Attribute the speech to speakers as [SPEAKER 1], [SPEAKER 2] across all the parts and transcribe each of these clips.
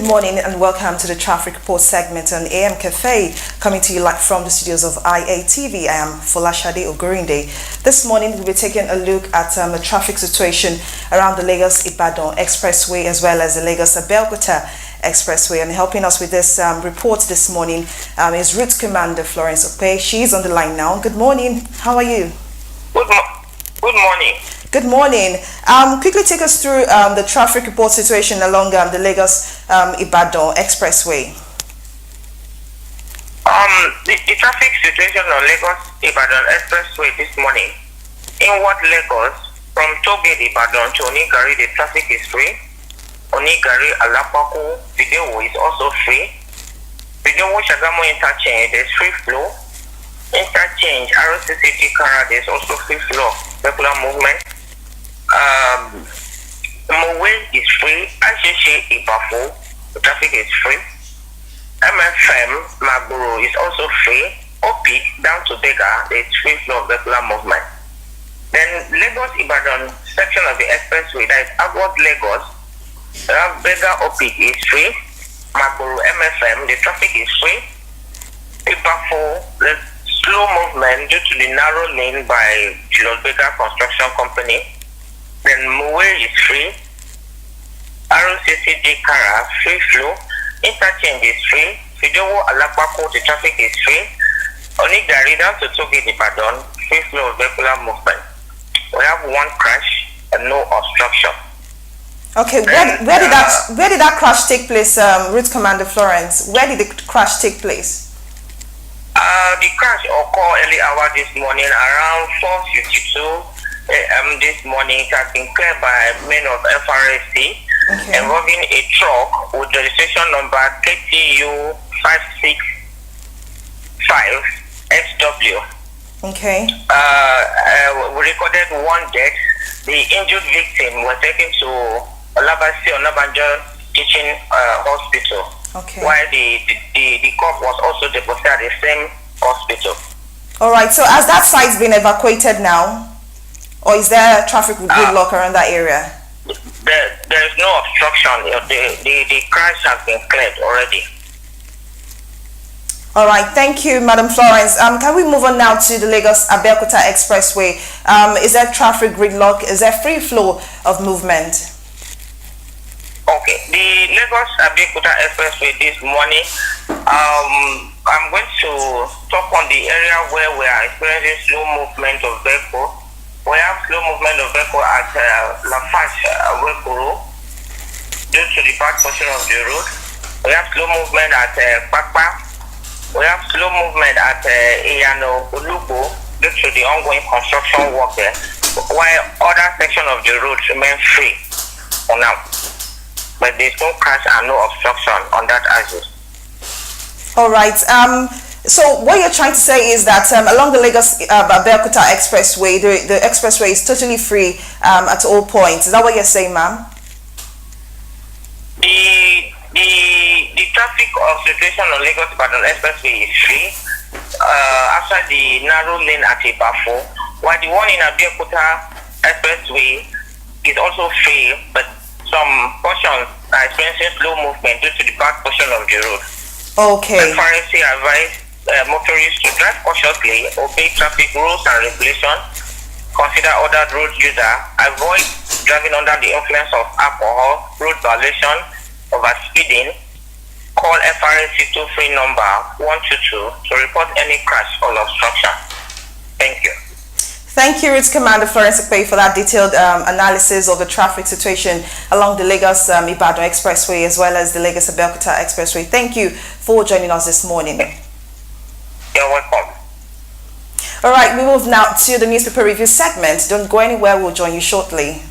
[SPEAKER 1] morning and welcome to the traffic report segment on AM Cafe, coming to you live from the studios of IATV. I am Folashade Ogorinde. This morning we'll be taking a look at the traffic situation around the Lagos-Ibadan Expressway as well as the Lagos-Abeokuta Expressway. And helping us with this report this morning is Route Commander Florence Okpe. She is on the line now. Good morning. How are you?
[SPEAKER 2] Good morning.
[SPEAKER 1] Good morning. Quickly take us through the traffic report situation along the Lagos-Ibadan Expressway.
[SPEAKER 2] The traffic situation on Lagos-Ibadan Expressway this morning. Inward Lagos, from Togate Ibadan to Onigari, the traffic is free. Onigari, Alapaku, Videwo is also free. Videwo Shagamu interchange, there's free flow. Interchange, RCCG Kara, there's also free flow, regular movement. Mowe is free. Ashishi Ibafo, the traffic is free. MFM Maguru is also free. Opi down to Bega, there is free flow of regular movement. Then Lagos Ibadan section of the expressway, that is outward Lagos, Bega Opi is free. Maguru MFM, the traffic is free. Ibafo, the slow movement due to the narrow lane by Julius Bega Construction Company. Then Mowe is free. ROCCD Kara, free flow. Interchange is free. Fidowo Alapako, the traffic is free. Onigari down to Togate Ibadan, free flow of regular movement. We have one crash and no obstruction.
[SPEAKER 1] Okay, where did that crash take place, Route Commander Florence? Where did the crash take place?
[SPEAKER 2] The crash occurred early hour this morning around 4:52 a.m. this morning. It has been cleared by men of FRSC, involving a truck with registration number KTU 565XW.
[SPEAKER 1] Okay.
[SPEAKER 2] We recorded one death. The injured victim was taken to Olabasi Onabanjo Teaching Hospital.
[SPEAKER 1] Okay.
[SPEAKER 2] While the corpse was also deposited at the same hospital.
[SPEAKER 1] All right. So has that site been evacuated now, or is there traffic gridlock around that area?
[SPEAKER 2] There is no obstruction. The crash has been cleared already.
[SPEAKER 1] All right. Thank you, Madam Florence. Can we move on now to the Lagos-Abeokuta Expressway? Is there traffic gridlock? Is there free flow of movement?
[SPEAKER 2] Okay, the Lagos-Abeokuta Expressway this morning, I'm going to talk on the area where we are experiencing slow movement of vehicle. We have slow movement of vehicle at Lafash Wekuru due to the back portion of the road. We have slow movement at Pakpa. We have slow movement at Iyano Ulugo due to the ongoing construction work there, while other sections of the road remain free for now. But there's no crash and no obstruction on that axis.
[SPEAKER 1] All right. So what you're trying to say is that along the Lagos-Abeokuta Expressway, the expressway is totally free at all points. Is that what you're saying, ma'am?
[SPEAKER 2] The traffic situation on Lagos-Ibadan Expressway is free after the narrow lane at Ibafo, while the one in Abeokuta Expressway is also free, but some portions are experiencing slow movement due to the back portion of the road.
[SPEAKER 1] Okay.
[SPEAKER 2] FRSC advise motorists to drive cautiously, obey traffic rules and regulations, consider other road users, avoid driving under the influence of alcohol, road violation, overspeeding. Call FRSC toll-free number 122 to report any crash or obstruction. Thank you.
[SPEAKER 1] Thank you, Route Commander Florence Okpe, for that detailed analysis of the traffic situation along the Lagos-Ibadan Expressway as well as the Lagos-Abeokuta Expressway. Thank you for joining us this morning.
[SPEAKER 2] You're welcome.
[SPEAKER 1] All right, we move now to the newspaper review segment. Don't go anywhere. We'll join you shortly.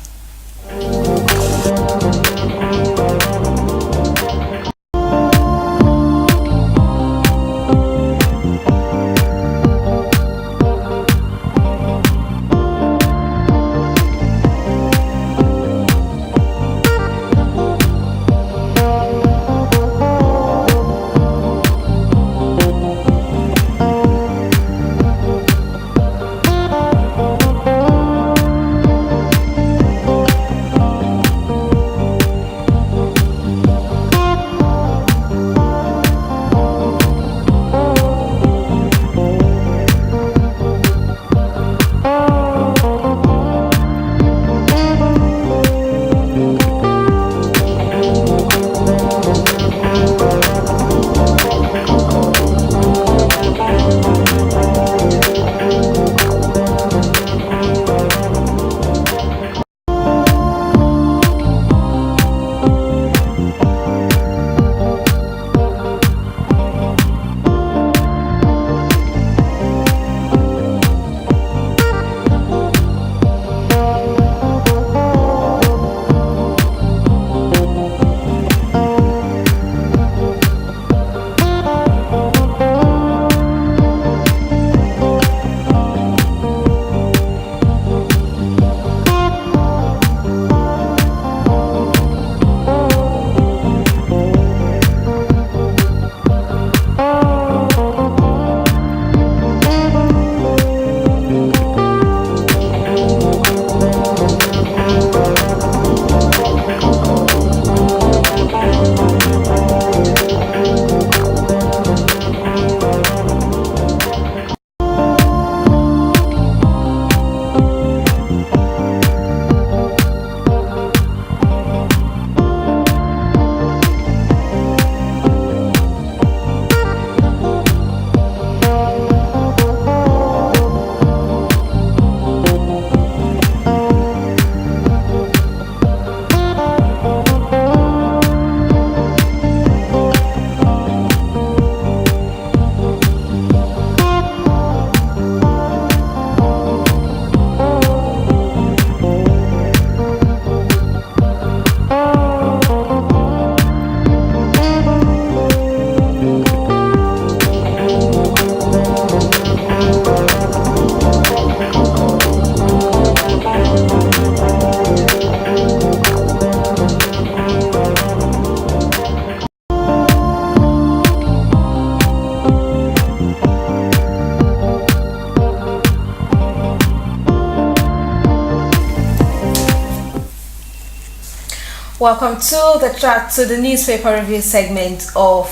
[SPEAKER 3] Welcome to the newspaper review segment of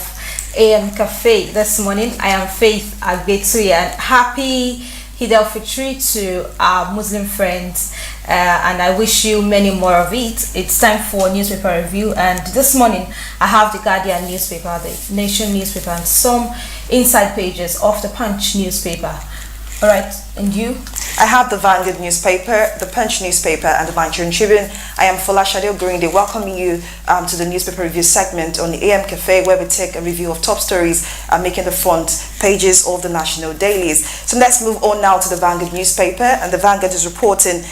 [SPEAKER 3] AM Cafe. This morning, I am Faith Agbetuya, and happy Eid al-Fitr to our Muslim friends, and I wish you many more of it. It's time for newspaper review, and this morning I have the Guardian newspaper, the Nation newspaper, and some inside pages of the Punch newspaper. All right, and you?
[SPEAKER 1] I have the Vanguard newspaper, the Punch newspaper, and the Nigerian Tribune. I am Folashade Ogurinde, welcoming you to the newspaper review segment on the AM Cafe, where we take a review of top stories making the front pages of the national dailies. So let's move on now to the Vanguard newspaper, and the Vanguard is reporting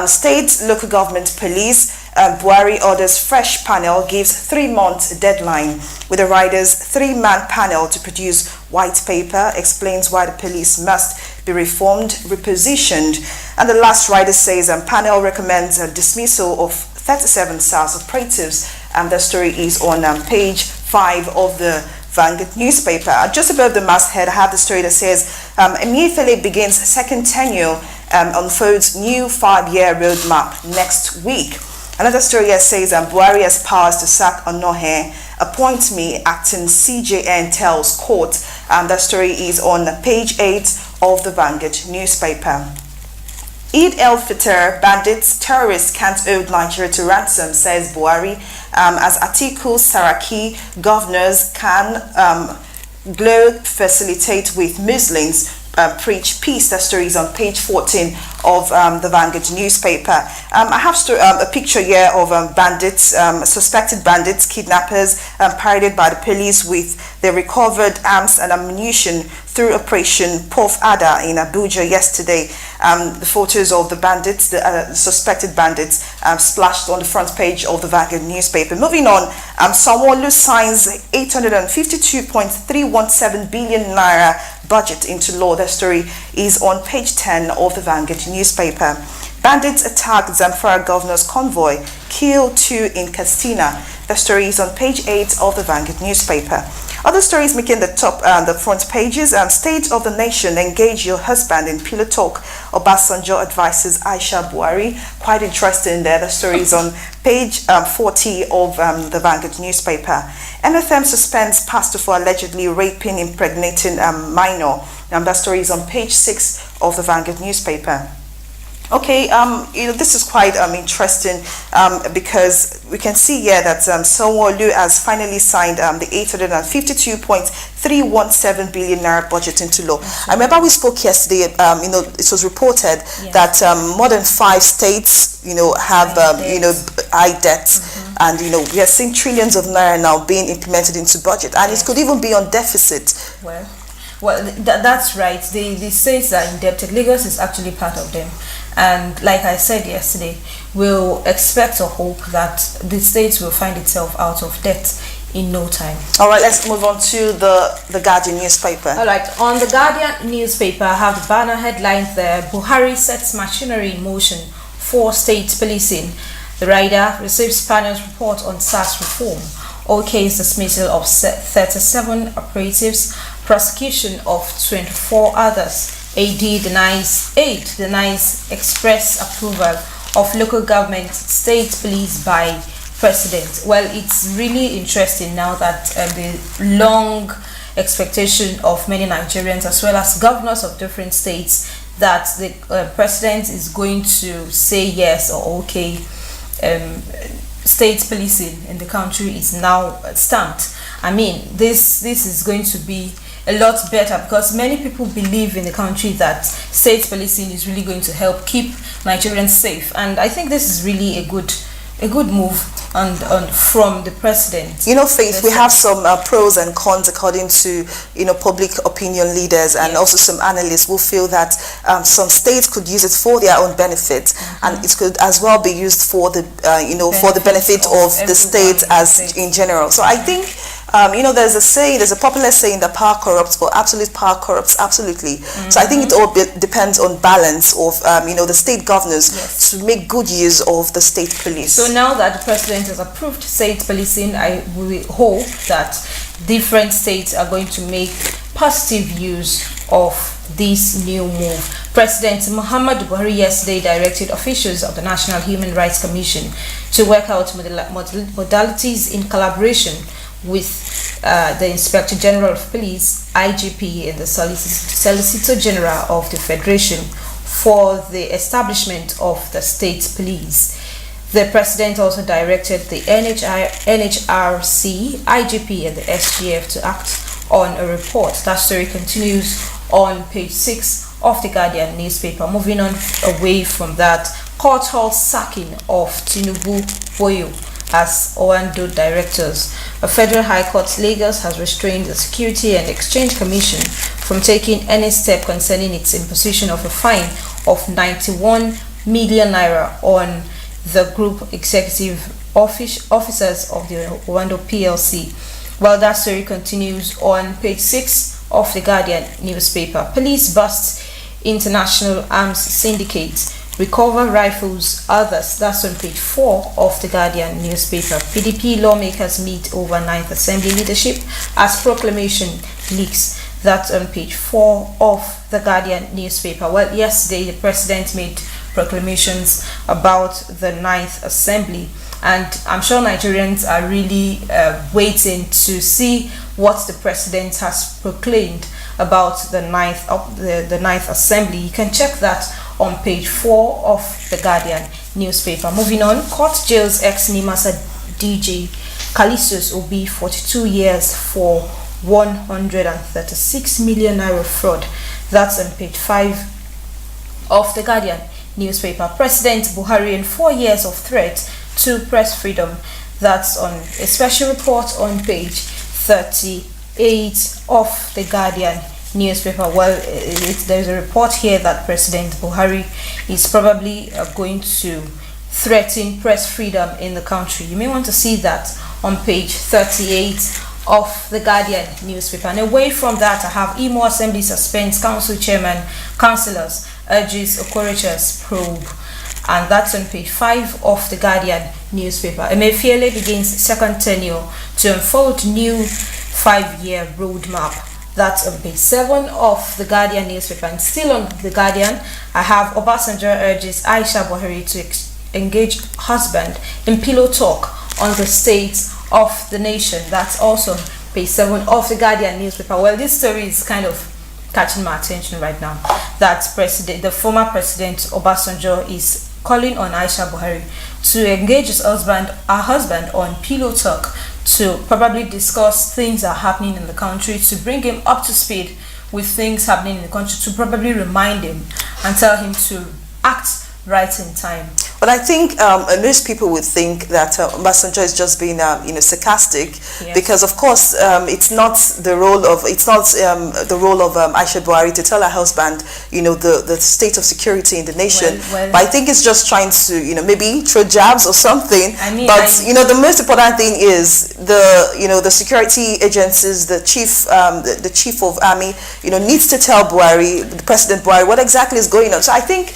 [SPEAKER 1] state, local government, police. Buhari orders fresh panel, gives 3-month deadline, with the riders 3-man panel to produce white paper, explains why the police must be reformed, repositioned. And the last rider says panel recommends a dismissal of 37 SARS operatives, and the story is on page 5 of the Vanguard newspaper. Just above the masthead, I have the story that says Emefiele begins second tenure, unfolds new 5-year roadmap next week. Another story here says Buhari has powers to sack Onohe, appoint me acting CJN tells court. That story is on page 8 of the Vanguard newspaper. Eid al-Fitr, bandits, terrorists can't hold Nigeria to ransom, says Buhari, as Atiku, Saraki, governors can globe facilitate with Muslims. Preach peace. That story is on page 14 of the Vanguard newspaper. I have a picture here of bandits, suspected bandits, kidnappers, paraded by the police with their recovered arms and ammunition through Operation Puff Adder in Abuja yesterday. The photos of the bandits, the suspected bandits, splashed on the front page of the Vanguard newspaper. Moving on, Sanwo-Olu signs 852.317 billion naira budget into law. That story is on page 10 of the Vanguard newspaper. Bandits attack Zamfara governor's convoy, kill 2 in Katsina. The story is on page 8 of the Vanguard newspaper. Other stories making the front pages. State of the Nation, engage your husband in pillow talk. Obasanjo advises Aisha Buhari. Quite interesting there. The story is on page 40 of the Vanguard newspaper. MFM suspends pastor for allegedly raping, impregnating minor. That story is on page 6 of the Vanguard newspaper. Okay, this is quite interesting because we can see here that Sanwo-Olu has finally signed the 852.317 billion naira budget into law. I remember we spoke yesterday. It was reported that more than 5 states, have high debts, and we are seeing trillions of naira now being implemented into budget, and it could even be on deficit.
[SPEAKER 3] Well, that's right. The states are indebted. Lagos is actually part of them. And like I said yesterday, we'll expect or hope that the states will find itself out of debt in no time.
[SPEAKER 1] All right, let's move on to the Guardian newspaper.
[SPEAKER 3] All right, on the Guardian newspaper, I have the banner headlines there. Buhari sets machinery in motion for state policing. The rider receives panel's report on SARS reform. OK's dismissal of 37 operatives, prosecution of 24 others. AD denies express approval of local government state police by president. Well, it's really interesting now that the long expectation of many Nigerians as well as governors of different states that the president is going to say yes or okay. State policing in the country is now stamped. I mean, this is going to be a lot better because many people believe in the country that state policing is really going to help keep Nigerians safe, and I think this is really a good move from the president.
[SPEAKER 1] Faith, we have some pros and cons according to public opinion leaders and also some analysts who feel that some states could use it for their own benefit, and it could as well be used for the for the benefit of the state as in general. So I think there's a popular saying that power corrupts, but absolute power corrupts absolutely. So I think it all depends on balance of the state governors to make good use of the state police.
[SPEAKER 3] So now that the president has approved state policing, I will hope that different states are going to make positive use of this new move. President Muhammadu Buhari yesterday directed officials of the National Human Rights Commission to work out modalities in collaboration with the Inspector General of Police, IGP, and the Solicitor General of the Federation for the establishment of the state police. The president also directed the NHRC, IGP, and the SGF to act on a report. That story continues on page 6 of the Guardian newspaper. Moving on away from that, court holds sacking of Tinubu, Boyo as Owando directors. A federal high court Lagos has restrained the Security and Exchange Commission from taking any step concerning its imposition of a fine of 91 million naira on the group executive officers of the Owando PLC. Well, that story continues on page 6 of the Guardian newspaper. Police bust international arms syndicate, recover rifles, others. That's on page 4 of the Guardian newspaper. PDP lawmakers meet over 9th Assembly leadership as proclamation leaks. That's on page 4 of the Guardian newspaper. Well, yesterday the president made proclamations about the 9th Assembly, and I'm sure Nigerians are really waiting to see what the president has proclaimed about the 9th Assembly. You can check that on page 4 of the Guardian newspaper. Moving on, court jails ex-NIMASA DJ Callistus Obi 42 years for 136 million naira fraud. That's on page 5 of the Guardian newspaper. President Buhari in 4 years of threat to press freedom. That's on a special report on page 38 of the Guardian newspaper. Well, there's a report here that President Buhari is probably going to threaten press freedom in the country. You may want to see that on page 38 of the Guardian newspaper. And away from that, I have Imo Assembly suspends council chairman, councillors, urges Okorocha's probe. And that's on page 5 of the Guardian newspaper. Emefiele begins second tenure to unfold new 5-year roadmap. That's on page 7 of the Guardian newspaper. And still on the Guardian, I have Obasanjo urges Aisha Buhari to engage husband in pillow talk on the state of the nation. That's also page 7 of the Guardian newspaper. Well, this story is kind of catching my attention right now. That the former president Obasanjo is calling on Aisha Buhari to engage her husband on pillow talk to probably discuss things that are happening in the country, to bring him up to speed with things happening in the country, to probably remind him and tell him to act right in time.
[SPEAKER 1] But I think most people would think that Obasanjo is just being, sarcastic,
[SPEAKER 3] Yes.
[SPEAKER 1] because of course it's not the role of Aisha Buhari to tell her husband, the state of security in the nation.
[SPEAKER 3] Well,
[SPEAKER 1] but I think it's just trying to, maybe throw jabs or something.
[SPEAKER 3] But
[SPEAKER 1] the most important thing is the security agencies, the chief of army, needs to tell Buhari, the President Buhari, what exactly is going on. So I think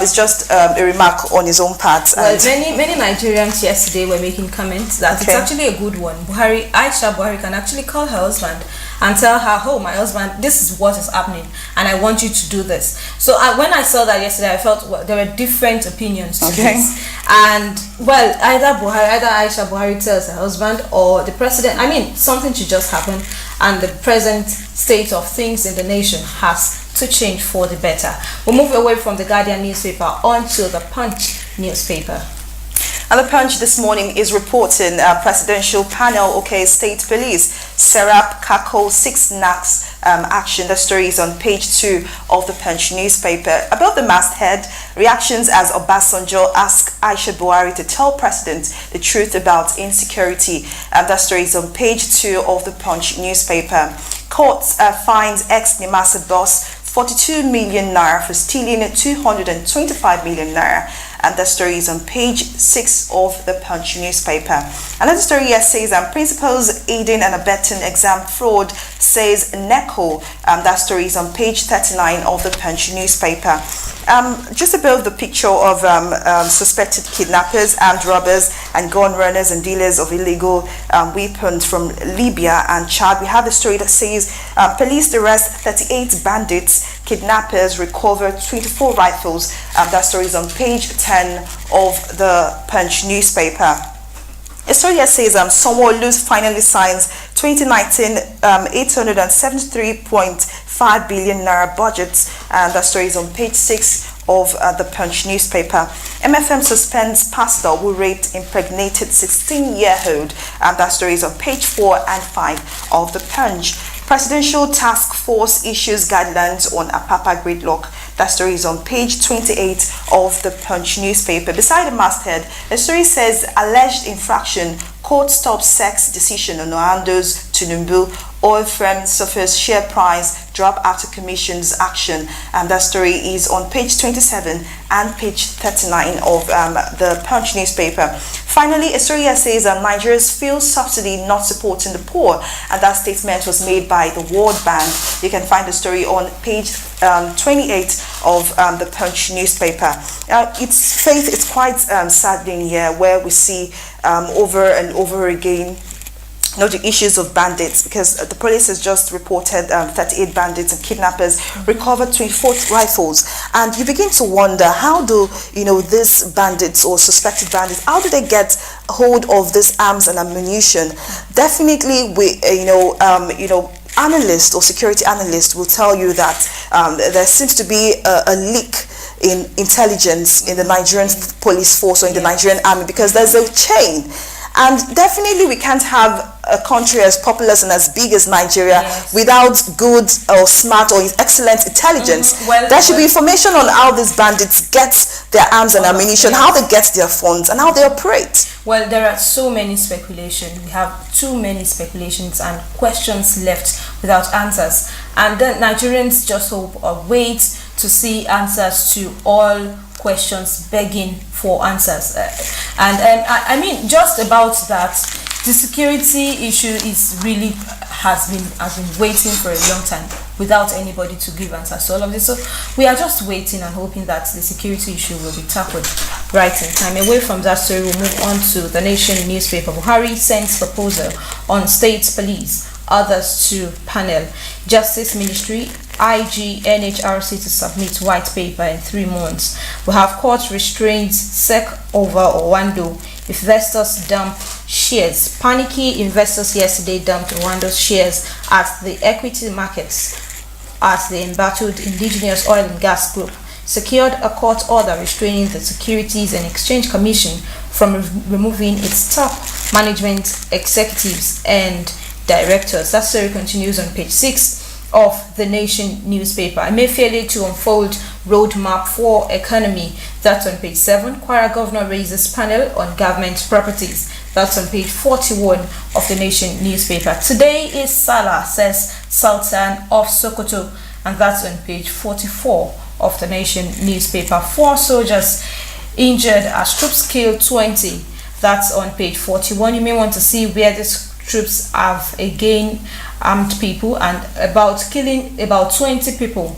[SPEAKER 1] it's just a remark on his own part.
[SPEAKER 3] Well, many Nigerians yesterday were making comments that it's actually a good one. Aisha Buhari can actually call her husband and tell her, oh, my husband, this is what is happening and I want you to do this. So when I saw that yesterday, I felt there were different opinions to this. And well, either Aisha Buhari tells her husband or the president, something should just happen, and the present state of things in the nation has to change for the better. We'll move away from the Guardian newspaper onto the Punch newspaper.
[SPEAKER 1] And the Punch this morning is reporting presidential panel, state police, Serap Kako 6 knacks action. The story is on page 2 of the Punch newspaper. Above the masthead, reactions as Obasanjo ask Aisha Buhari to tell president the truth about insecurity. The story is on page 2 of the Punch newspaper. Court finds ex-NIMASA boss 42 million naira for stealing 225 million naira. And the story is on page 6 of the Punch newspaper. Another story here says principals aiding and abetting exam fraud, says NECO. That story is on page 39 of the Punch newspaper. Just above the picture of suspected kidnappers, armed robbers, and gun runners and dealers of illegal weapons from Libya and Chad, we have a story that says police arrest 38 bandits, kidnappers recover 24 rifles. That story is on page 10 of the Punch newspaper. A story that says Sanwo-Olu finally signs 2019 873.5 billion naira budget, and that story is on page 6 of the Punch newspaper. MFM suspends pastor who raped impregnated 16-year-old, and that story is on page 4 and 5 of the Punch. Presidential Task Force issues guidelines on Apapa gridlock. That story is on page 28 of the Punch newspaper. Beside the masthead, the story says alleged infraction, court stops sex decision on Oando's Tinubu, oil firm suffers share price drop after commission's action. And that story is on page 27 and page 39 of the Punch newspaper. Finally, a story that says Nigeria's fuel subsidy not supporting the poor, and that statement was made by the World Bank. You can find the story on page 28 of the Punch newspaper. It's quite saddening here, where we see over and over again the issues of bandits, because the police has just reported 38 bandits and kidnappers recovered 24 rifles, and you begin to wonder, how do these bandits or suspected bandits, how do they get hold of this arms and ammunition? Definitely, we analysts or security analysts will tell you that there seems to be a leak in intelligence in the Nigerian police force or in the Nigerian army, because there's a chain. And definitely we can't have a country as populous and as big as Nigeria without good or smart or excellent intelligence. There should be information on how these bandits get their arms and ammunition, how they get their funds, and how they operate.
[SPEAKER 3] Well, there are so many speculations. We have too many speculations and questions left without answers. And then Nigerians just hope or wait to see answers to all questions, begging for answers. I mean, just about that, the security issue has been waiting for a long time without anybody to give answers to all of this. So we are just waiting and hoping that the security issue will be tackled right in time. Away from that story, we'll move on to the Nation newspaper. Buhari sends proposal on state police, others to panel. Justice Ministry, IG, NHRC to submit white paper in 3 months. We have court restraints SEC over Owando. Investors dump shares. Panicky investors yesterday dumped Owando's shares at the equity markets as the embattled indigenous oil and gas group secured a court order restraining the Securities and Exchange Commission from removing its top management executives and directors. That story continues on page 6 of the Nation newspaper. Emefiele to unfold roadmap for economy. That's on page 7. Kwara governor raises panel on government properties. That's on page 41 of the Nation newspaper. Today is Salah, says Sultan of Sokoto, and that's on page 44 of the Nation newspaper. 4 soldiers injured as troops killed 20. That's on page 41. You may want to see where these troops have again armed people and about killing about 20 people.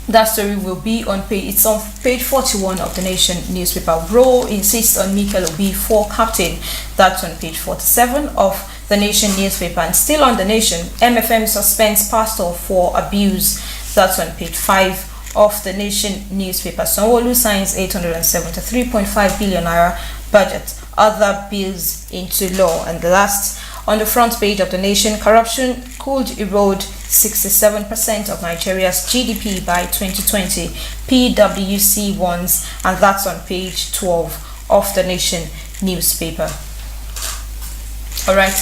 [SPEAKER 3] That story will be on page 41 of the Nation newspaper. Rowe insists on Mikel Obi for captain. That's on page 47 of the Nation newspaper. And still on the Nation, MFM suspends pastor for abuse. That's on page 5 of the Nation newspaper. Sanwo-Olu signs 873.5 billion naira budget. Other bills into law. And the last, on the front page of the Nation, corruption could erode 67% of Nigeria's GDP by 2020, PwC warns, and that's on page 12 of the Nation newspaper. All right,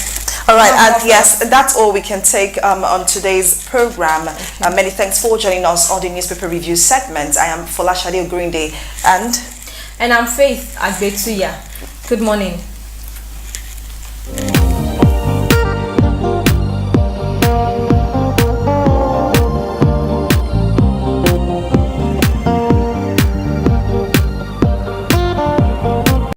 [SPEAKER 1] and yes, that's all we can take on today's program. Many thanks for joining us on the newspaper review segment. I am Folashade Ogurinde, and
[SPEAKER 3] I'm Faith Agbetuya. Good morning.